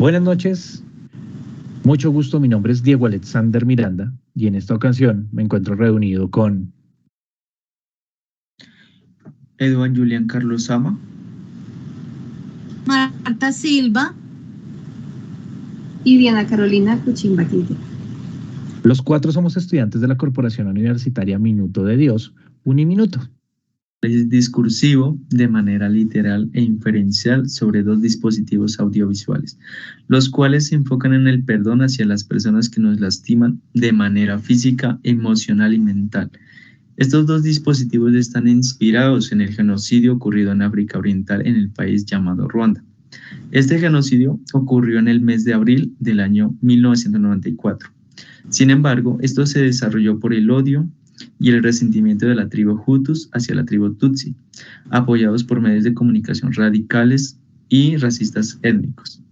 Buenas noches, mucho gusto, mi nombre es Diego Alexander Miranda y en esta ocasión me encuentro reunido con Eduardo Julián Carlos Sama, Marta Silva y Diana Carolina Cuchimba Quintero. los cuatro somos estudiantes de la Corporación Universitaria Minuto de Dios, Uniminuto. análisis discursivo de manera literal e inferencial sobre dos dispositivos audiovisuales, los cuales se enfocan en el perdón hacia las personas que nos lastiman de manera física, emocional y mental. Estos dos dispositivos están inspirados en el genocidio ocurrido en África Oriental en el país llamado Ruanda. Este genocidio ocurrió en el mes de abril del año 1994. Sin embargo, esto se desarrolló por el odio y el resentimiento de la tribu Hutus hacia la tribu Tutsi, apoyados por medios de comunicación radicales y racistas étnicos.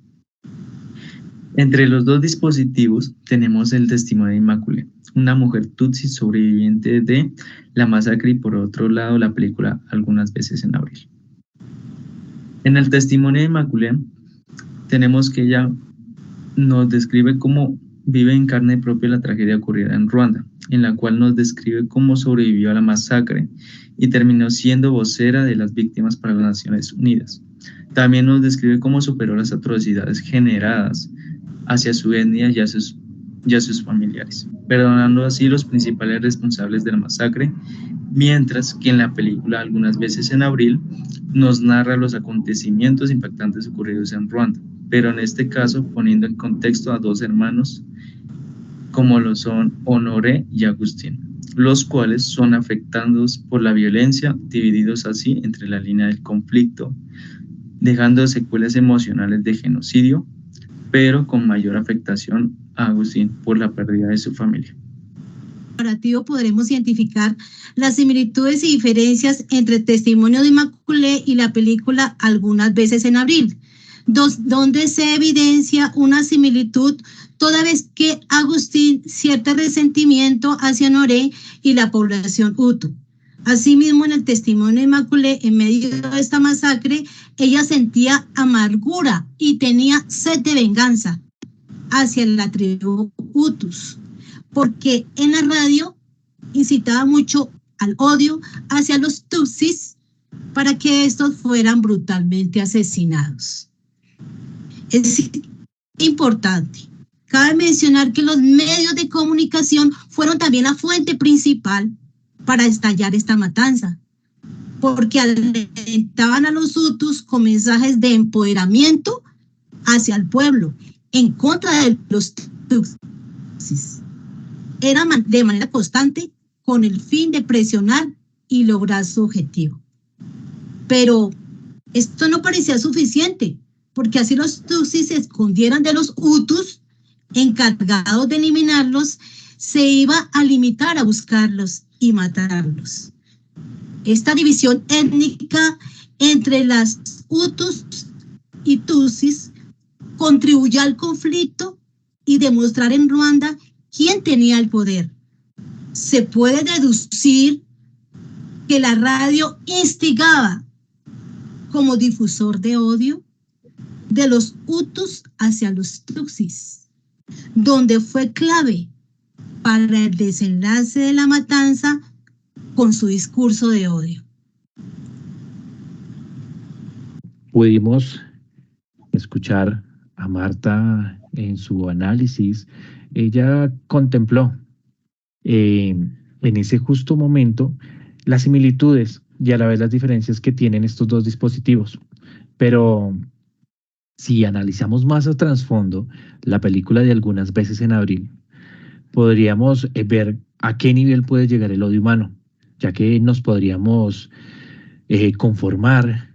Entre los dos dispositivos tenemos el testimonio de Immaculée, una mujer Tutsi sobreviviente de la masacre, y por otro lado la película Algunas veces en abril. En el testimonio de Immaculée tenemos que ella nos describe cómo vive en carne propia la tragedia ocurrida en Ruanda, en la cual nos describe cómo sobrevivió a la masacre y terminó siendo vocera de las víctimas para las Naciones Unidas. También nos describe cómo superó las atrocidades generadas hacia su etnia y a sus familiares, perdonando así los principales responsables de la masacre, mientras que en la película Algunas veces en abril nos narra los acontecimientos impactantes ocurridos en Ruanda, pero en este caso poniendo en contexto a dos hermanos como lo son Honoré y Agustín, los cuales son afectados por la violencia, divididos así entre la línea del conflicto, dejando secuelas emocionales de genocidio, pero con mayor afectación a Agustín por la pérdida de su familia. Podremos identificar las similitudes y diferencias entre el testimonio de Immaculée y la película Algunas veces en abril, donde se evidencia una similitud toda vez que Agustín cierto resentimiento hacia Honoré y la población Hutu. Asimismo, en el testimonio de Immaculée, en medio de esta masacre, ella sentía amargura y tenía sed de venganza hacia la tribu Hutus, porque en la radio incitaba mucho al odio hacia los Tutsis para que estos fueran brutalmente asesinados. Es importante. Cabe mencionar que los medios de comunicación fueron también la fuente principal para estallar esta matanza, porque alentaban a los Hutus con mensajes de empoderamiento hacia el pueblo, en contra de los Tutsis. Era de manera constante con el fin de presionar y lograr su objetivo. Pero esto no parecía suficiente, porque así los Tutsis se escondieran de los Hutus, encargados de eliminarlos, se iba a limitar a buscarlos y matarlos. Esta división étnica entre las Hutus y Tutsis contribuyó al conflicto y demostrar en Ruanda quién tenía el poder. Se puede deducir que la radio instigaba como difusor de odio de los Hutus hacia los Tutsis, donde fue clave para el desenlace de la matanza con su discurso de odio. Pudimos escuchar a Marta en su análisis. Ella contempló en ese justo momento las similitudes y a la vez las diferencias que tienen estos dos dispositivos. Pero si analizamos más a trasfondo la película de Algunas veces en abril, podríamos ver a qué nivel puede llegar el odio humano, ya que nos podríamos conformar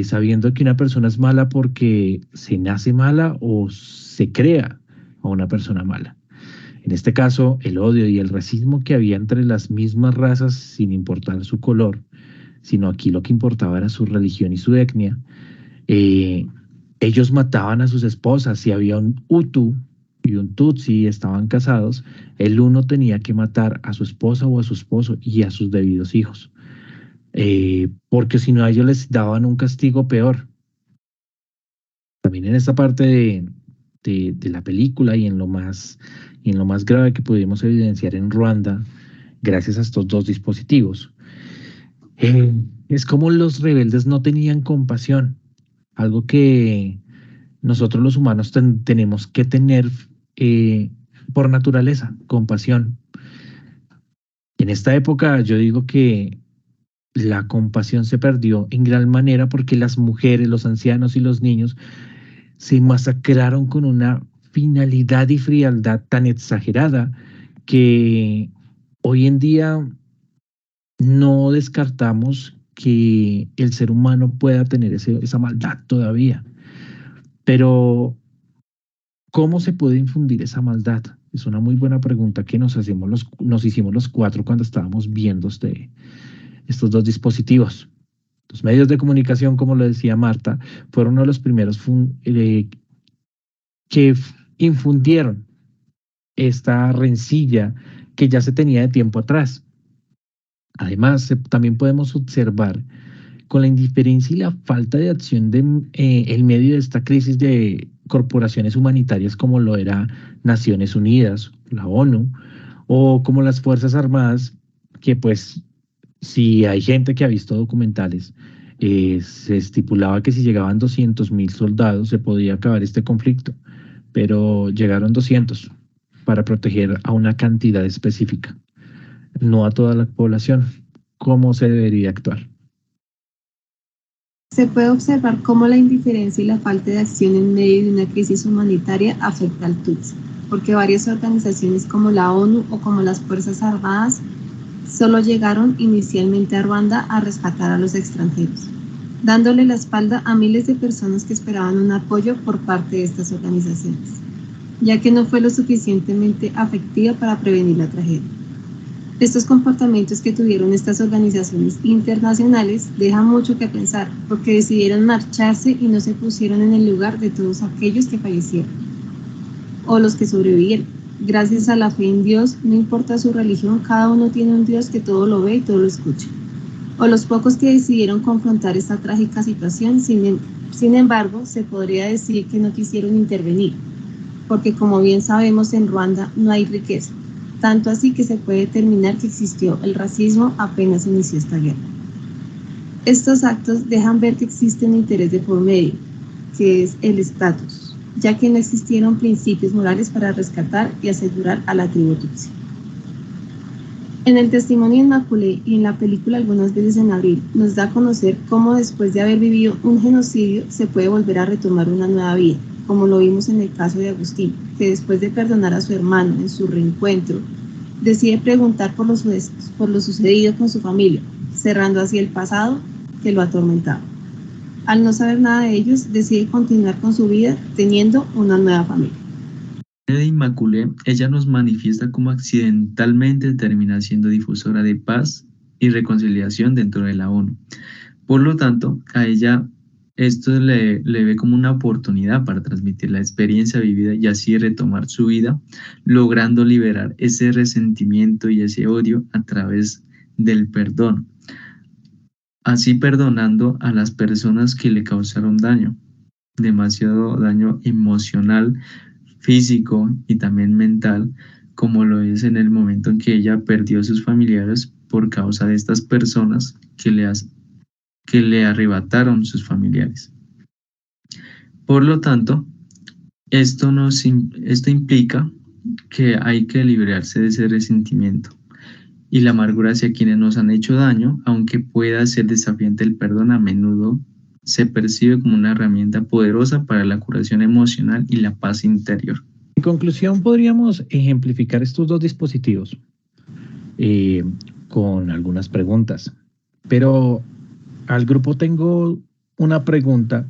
sabiendo que una persona es mala porque se nace mala o se crea a una persona mala. En este caso, el odio y el racismo que había entre las mismas razas, sin importar su color, sino aquí lo que importaba era su religión y su etnia. Ellos mataban a sus esposas. Si había un Hutu y un Tutsi estaban casados, el uno tenía que matar a su esposa o a su esposo y a sus debidos hijos, porque si no a ellos les daban un castigo peor. También en esta parte de la película y en lo más grave que pudimos evidenciar en Ruanda, gracias a estos dos dispositivos, es como los rebeldes no tenían compasión, algo que nosotros los humanos tenemos que tener por naturaleza, compasión. En esta época yo digo que la compasión se perdió en gran manera porque las mujeres, los ancianos y los niños se masacraron con una finalidad y frialdad tan exagerada que hoy en día no descartamos que el ser humano pueda tener esa maldad todavía. Pero, ¿cómo se puede infundir esa maldad? Es una muy buena pregunta que nos hicimos los cuatro cuando estábamos viendo estos dos dispositivos. Los medios de comunicación, como lo decía Marta, fueron uno de los primeros que infundieron esta rencilla que ya se tenía de tiempo atrás. Además, también podemos observar con la indiferencia y la falta de acción en medio de esta crisis de corporaciones humanitarias como lo era Naciones Unidas, la ONU, o como las Fuerzas Armadas, que pues si hay gente que ha visto documentales, se estipulaba que si llegaban 200.000 soldados se podía acabar este conflicto, pero llegaron 200 para proteger a una cantidad específica, no a toda la población. ¿Cómo se debería actuar? Se puede observar cómo la indiferencia y la falta de acción en medio de una crisis humanitaria afecta al Tutsi, porque varias organizaciones como la ONU o como las Fuerzas Armadas solo llegaron inicialmente a Ruanda a rescatar a los extranjeros, dándole la espalda a miles de personas que esperaban un apoyo por parte de estas organizaciones, ya que no fue lo suficientemente afectiva para prevenir la tragedia. Estos comportamientos que tuvieron estas organizaciones internacionales dejan mucho que pensar, porque decidieron marcharse y no se pusieron en el lugar de todos aquellos que fallecieron o los que sobrevivieron. Gracias a la fe en Dios, no importa su religión, cada uno tiene un Dios que todo lo ve y todo lo escucha. O los pocos que decidieron confrontar esta trágica situación, sin embargo, se podría decir que no quisieron intervenir, porque como bien sabemos en Ruanda no hay riqueza, tanto así que se puede determinar que existió el racismo apenas inició esta guerra. Estos actos dejan ver que existe un interés de por medio, que es el estatus, ya que no existieron principios morales para rescatar y asegurar a la tribu Tutsi. En el testimonio de Immaculée y en la película Algunas veces en abril, nos da a conocer cómo después de haber vivido un genocidio se puede volver a retomar una nueva vida, como lo vimos en el caso de Agustín, que después de perdonar a su hermano en su reencuentro, decide preguntar por lo sucedido con su familia, cerrando así el pasado que lo atormentaba. Al no saber nada de ellos, decide continuar con su vida teniendo una nueva familia. De Immaculée, ella nos manifiesta cómo accidentalmente termina siendo difusora de paz y reconciliación dentro de la ONU. Por lo tanto, a ella esto le ve como una oportunidad para transmitir la experiencia vivida y así retomar su vida, logrando liberar ese resentimiento y ese odio a través del perdón. Así perdonando a las personas que le causaron daño, demasiado daño emocional, físico y también mental, como lo es en el momento en que ella perdió a sus familiares por causa de estas personas que le arrebataron sus familiares. Por lo tanto, esto implica que hay que librarse de ese resentimiento y la amargura hacia quienes nos han hecho daño, aunque pueda ser desafiante el perdón, a menudo se percibe como una herramienta poderosa para la curación emocional y la paz interior. En conclusión, podríamos ejemplificar estos dos dispositivos con algunas preguntas, pero al grupo tengo una pregunta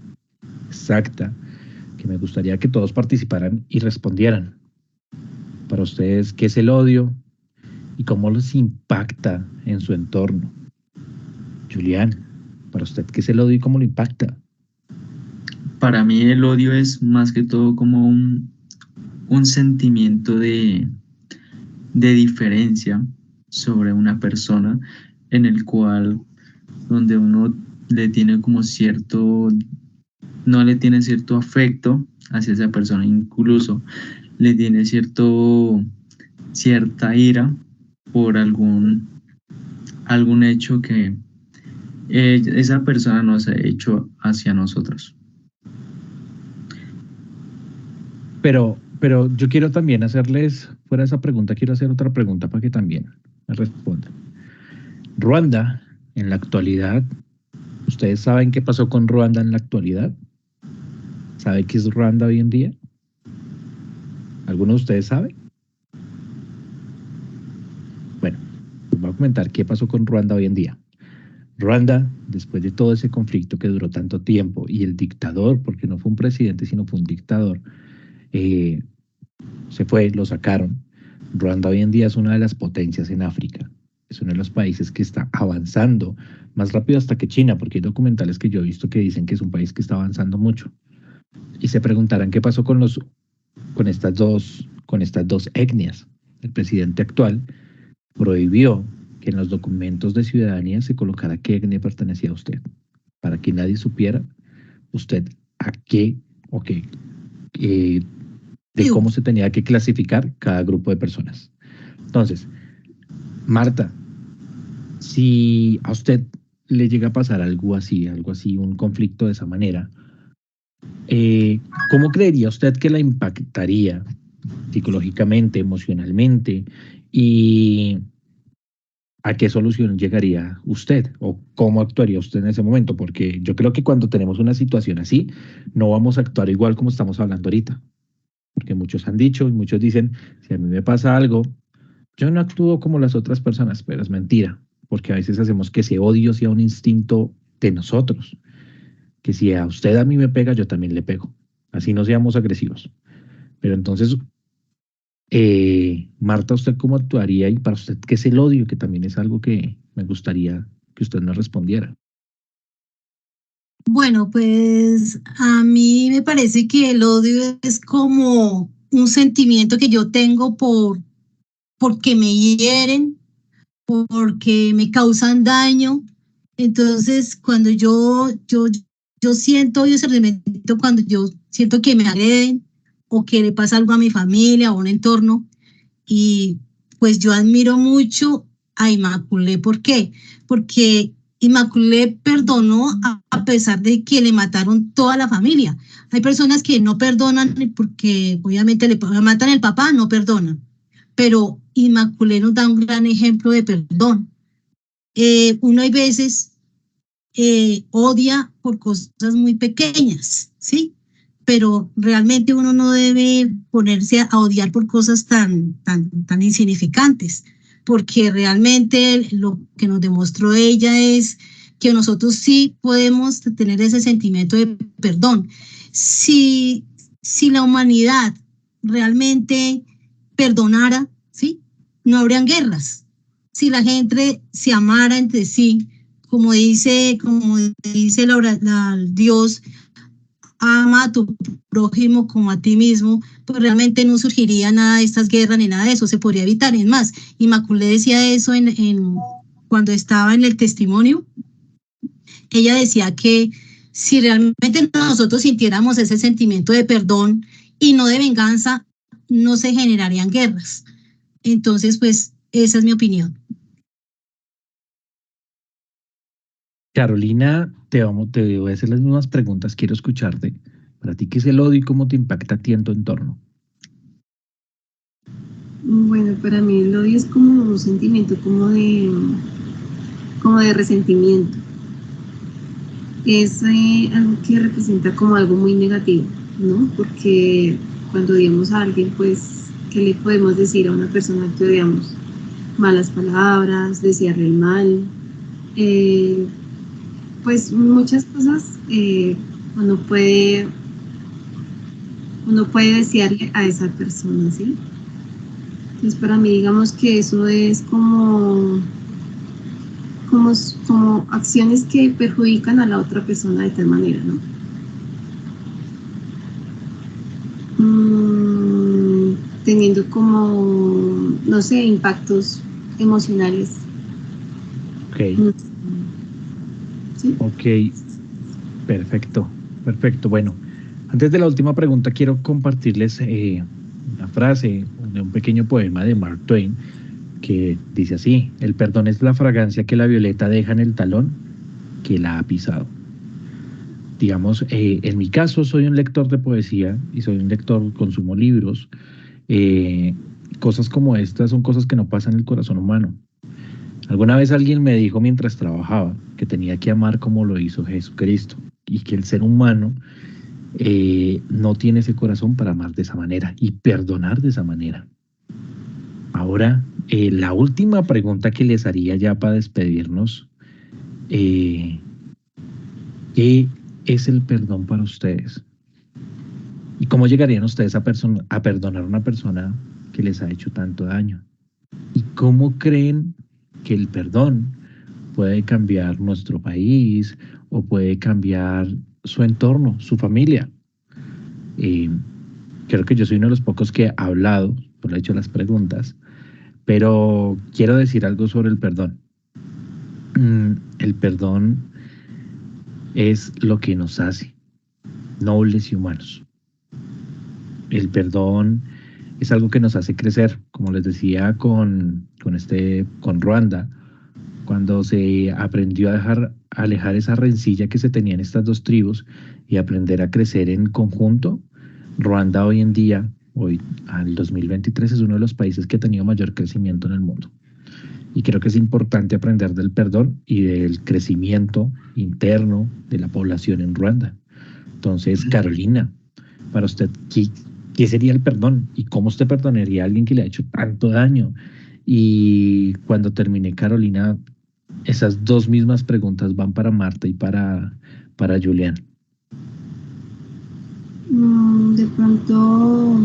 exacta que me gustaría que todos participaran y respondieran. Para ustedes, ¿qué es el odio y cómo los impacta en su entorno? Julián, para usted, ¿qué es el odio y cómo lo impacta? Para mí el odio es más que todo como un sentimiento de diferencia sobre una persona, en el cual donde uno le tiene como cierto no le tiene cierto afecto hacia esa persona, incluso le tiene cierta ira por algún hecho que esa persona nos ha hecho hacia nosotros. Pero yo quiero también hacerles, fuera de esa pregunta, quiero hacer otra pregunta para que también me respondan. Ruanda, en la actualidad, ¿ustedes saben qué pasó con Ruanda en la actualidad? ¿Sabe qué es Ruanda hoy en día? ¿Alguno de ustedes sabe? Bueno, les voy a comentar qué pasó con Ruanda hoy en día. Ruanda, después de todo ese conflicto que duró tanto tiempo, y el dictador, porque no fue un presidente, sino fue un dictador, se fue, lo sacaron. Ruanda hoy en día es una de las potencias en África. Es uno de los países que está avanzando más rápido hasta que China, porque hay documentales que yo he visto que dicen que es un país que está avanzando mucho. Y se preguntarán qué pasó con estas dos etnias. El presidente actual prohibió que en los documentos de ciudadanía se colocara qué etnia pertenecía a usted, para que nadie supiera usted a qué o qué, de cómo se tenía que clasificar cada grupo de personas. Entonces, Marta, si a usted le llega a pasar algo así, un conflicto de esa manera, ¿cómo creería usted que la impactaría psicológicamente, emocionalmente? ¿Y a qué solución llegaría usted? ¿O cómo actuaría usted en ese momento? Porque yo creo que cuando tenemos una situación así, no vamos a actuar igual como estamos hablando ahorita. Porque muchos han dicho y muchos dicen, si a mí me pasa algo, yo no actúo como las otras personas, pero es mentira, porque a veces hacemos que ese odio sea un instinto de nosotros, que si a usted a mí me pega, yo también le pego, así no seamos agresivos. Pero entonces, Marta, ¿usted cómo actuaría? Y para usted, ¿qué es el odio? Que también es algo que me gustaría que usted me respondiera. Bueno, pues a mí me parece que el odio es como un sentimiento que yo tengo porque me hieren, porque me causan daño. Entonces, cuando yo siento odio, ese sentimiento cuando yo siento que me agreden o que le pasa algo a mi familia o a un entorno. Y pues yo admiro mucho a Immaculée. ¿Por qué? Porque Immaculée perdonó a pesar de que le mataron toda la familia. Hay personas que no perdonan porque obviamente le matan al papá, no perdonan. Pero Immaculée nos da un gran ejemplo de perdón. Uno hay veces odia por cosas muy pequeñas, ¿sí? Pero realmente uno no debe ponerse a odiar por cosas tan insignificantes, porque realmente lo que nos demostró ella es que nosotros sí podemos tener ese sentimiento de perdón. Si la humanidad realmente perdonara, ¿sí? No habrían guerras. Si la gente se amara entre sí, como dice Dios, ama a tu prójimo como a ti mismo, pues realmente no surgiría nada de estas guerras ni nada de eso, se podría evitar. Es más, Immaculée decía eso cuando estaba en el testimonio. Ella decía que si realmente nosotros sintiéramos ese sentimiento de perdón y no de venganza, no se generarían guerras. Entonces, pues, esa es mi opinión. Carolina, te voy a hacer las mismas preguntas, quiero escucharte. Para ti, ¿qué es el odio y cómo te impacta a ti en tu entorno? Bueno, para mí el odio es como un sentimiento como de resentimiento. Es algo que representa como algo muy negativo, ¿no? Porque cuando odiamos a alguien, pues, ¿qué le podemos decir a una persona que odiamos? Malas palabras, desearle el mal, pues muchas cosas uno puede desearle a esa persona, ¿sí? Entonces para mí digamos que eso es como acciones que perjudican a la otra persona de tal manera, ¿no? Teniendo como, no sé, impactos emocionales. Ok. ¿Sí? Ok, perfecto. Perfecto. Bueno, antes de la última pregunta, quiero compartirles una frase de un pequeño poema de Mark Twain que dice así: el perdón es la fragancia que la violeta deja en el talón que la ha pisado. Digamos, en mi caso soy un lector de poesía y soy un lector, consumo libros. Eh, Cosas como estas son cosas que no pasan en el corazón humano. Alguna vez alguien me dijo mientras trabajaba que tenía que amar como lo hizo Jesucristo y que el ser humano no tiene ese corazón para amar de esa manera y perdonar de esa manera. Ahora, la última pregunta que les haría ya para despedirnos, ¿qué es el perdón para ustedes? ¿Y cómo llegarían ustedes a perdonar a una persona que les ha hecho tanto daño? ¿Y cómo creen que el perdón puede cambiar nuestro país o puede cambiar su entorno, su familia? Creo que yo soy uno de los pocos que ha hablado, por el hecho de las preguntas, pero quiero decir algo sobre el perdón. El perdón es lo que nos hace nobles y humanos. El perdón es algo que nos hace crecer, como les decía con Ruanda, cuando se aprendió a alejar esa rencilla que se tenía en estas dos tribus y aprender a crecer en conjunto. Ruanda hoy en día, hoy al 2023, es uno de los países que ha tenido mayor crecimiento en el mundo. Y creo que es importante aprender del perdón y del crecimiento interno de la población en Ruanda. Entonces, Carolina, para usted, ¿qué sería el perdón? ¿Y cómo usted perdonaría a alguien que le ha hecho tanto daño? Y cuando termine, Carolina, esas dos mismas preguntas van para Marta y para Julián. De pronto,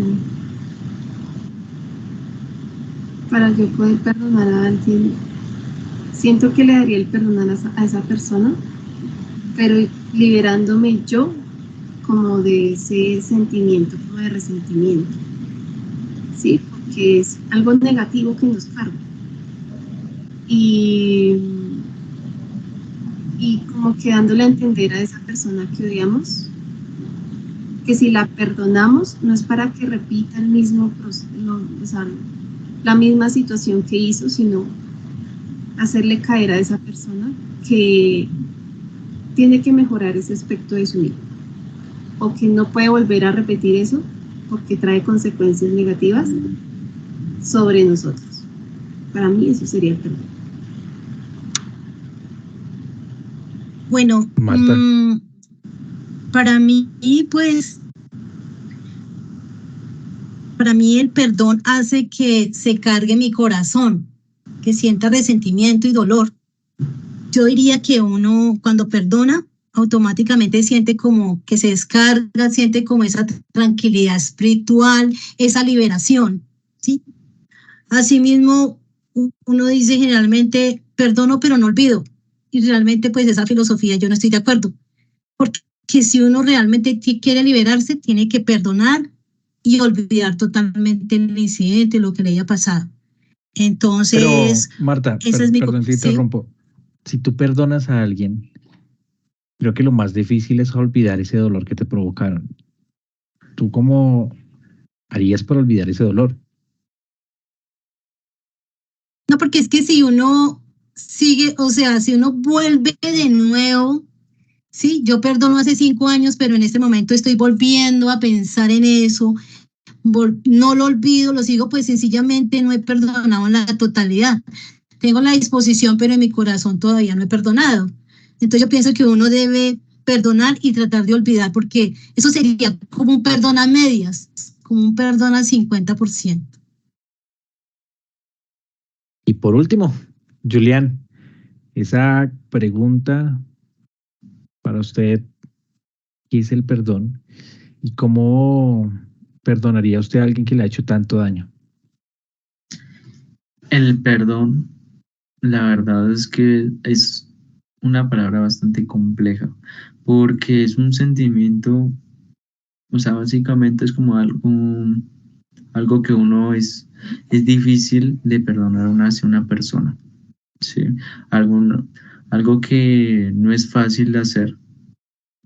para yo poder perdonar a alguien, siento que le daría el perdón a esa persona, pero liberándome yo como de ese sentimiento, como de resentimiento, ¿sí? Porque es algo negativo que nos carga. Y como que dándole a entender a esa persona que odiamos, que si la perdonamos no es para que repita el mismo proceso, o sea, la misma situación que hizo, sino hacerle caer a esa persona que tiene que mejorar ese aspecto de su vida, o que no puede volver a repetir eso porque trae consecuencias negativas sobre nosotros. Para mí eso sería el perdón. Bueno, Marta. Para mí, pues, para mí el perdón hace que se cargue mi corazón, que sienta resentimiento y dolor. Yo diría que uno cuando perdona, automáticamente siente como que se descarga, siente como esa tranquilidad espiritual, esa liberación, ¿sí? Asimismo, uno dice generalmente, perdono pero no olvido. Y realmente, pues, esa filosofía yo no estoy de acuerdo. Porque si uno realmente quiere liberarse, tiene que perdonar y olvidar totalmente el incidente, lo que le haya pasado. Entonces, pero Marta, esa es mi... perdón, te ¿sí? interrumpo. Si tú perdonas a alguien, creo que lo más difícil es olvidar ese dolor que te provocaron. ¿Tú cómo harías para olvidar ese dolor? No, porque es que si uno sigue, o sea, si uno vuelve de nuevo, sí, yo perdono hace 5 años, pero en este momento estoy volviendo a pensar en eso, no lo olvido, lo sigo, pues sencillamente no he perdonado en la totalidad. Tengo la disposición, pero en mi corazón todavía no he perdonado. Entonces yo pienso que uno debe perdonar y tratar de olvidar, porque eso sería como un perdón a medias, como un perdón al 50%. Y por último, Julián, esa pregunta para usted, ¿qué es el perdón? ¿Y cómo perdonaría usted a alguien que le ha hecho tanto daño? El perdón, la verdad es que es una palabra bastante compleja, porque es un sentimiento, o sea, básicamente es como algo que es difícil de perdonar hacia una persona, ¿sí? Algo, algo que no es fácil de hacer,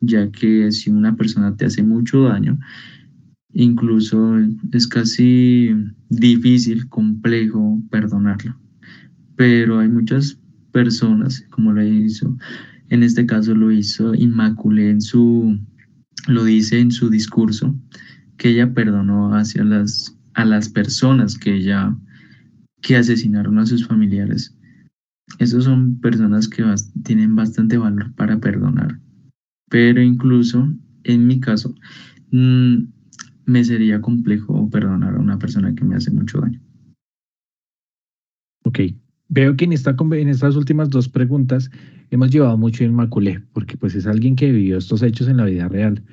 ya que si una persona te hace mucho daño, incluso es casi difícil, complejo perdonarlo. Pero hay muchas personas, como lo hizo, en este caso lo hizo Immaculée lo dice en su discurso, que ella perdonó a las personas que asesinaron a sus familiares. Esos son personas que tienen bastante valor para perdonar. Pero incluso en mi caso, mm, me sería complejo perdonar a una persona que me hace mucho daño. Ok, veo que en estas últimas dos preguntas hemos llevado mucho a Inmaculée, porque pues es alguien que vivió estos hechos en la vida real.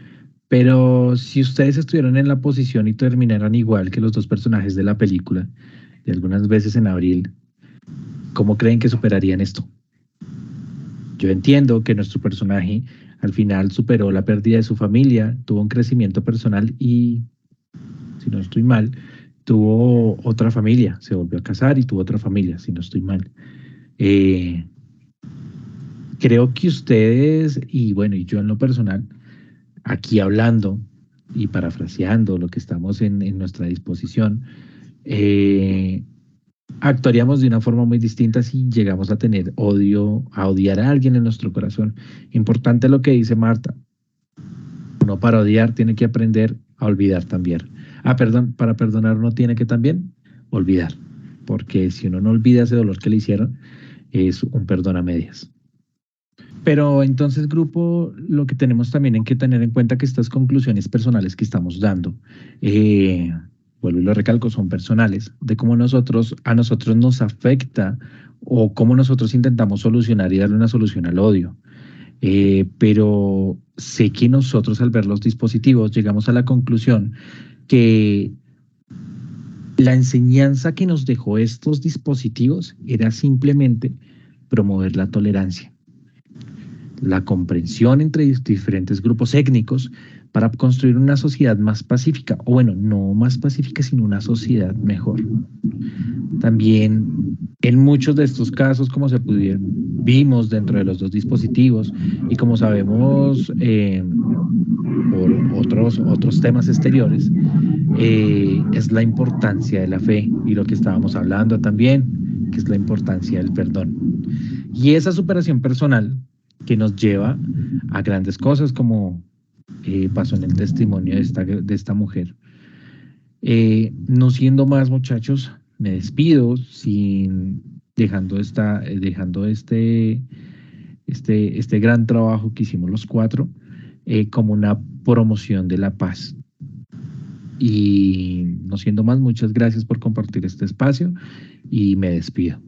Pero si ustedes estuvieran en la posición y terminaran igual que los dos personajes de la película, de algunas veces en abril, ¿cómo creen que superarían esto? Yo entiendo que nuestro personaje al final superó la pérdida de su familia, tuvo un crecimiento personal y, si no estoy mal, tuvo otra familia, se volvió a casar y tuvo otra familia, si no estoy mal. Eh, Creo que ustedes, y bueno, y yo en lo personal, aquí hablando y parafraseando lo que estamos en nuestra disposición, eh, actuaríamos de una forma muy distinta si llegamos a tener odio, a odiar a alguien en nuestro corazón. Importante lo que dice Marta. Uno para odiar tiene que aprender a olvidar también. Ah, perdón, para perdonar uno tiene que también olvidar. Porque si uno no olvida ese dolor que le hicieron, es un perdón a medias. Pero entonces, grupo, lo que tenemos también en que tener en cuenta que estas conclusiones personales que estamos dando, eh, vuelvo y lo recalco, son personales, de cómo a nosotros nos afecta o cómo nosotros intentamos solucionar y darle una solución al odio. Pero sé que nosotros al ver los dispositivos llegamos a la conclusión que la enseñanza que nos dejó estos dispositivos era simplemente promover la tolerancia, la comprensión entre diferentes grupos étnicos para construir una sociedad más pacífica, o bueno, no más pacífica, sino una sociedad mejor. También en muchos de estos casos, como vimos dentro de los dos dispositivos y como sabemos por otros temas exteriores, es la importancia de la fe y lo que estábamos hablando también, que es la importancia del perdón. Y esa superación personal que nos lleva a grandes cosas como pasó en el testimonio de esta mujer. No siendo más, muchachos, me despido dejando este gran trabajo que hicimos los cuatro como una promoción de la paz. Y no siendo más, muchas gracias por compartir este espacio y me despido.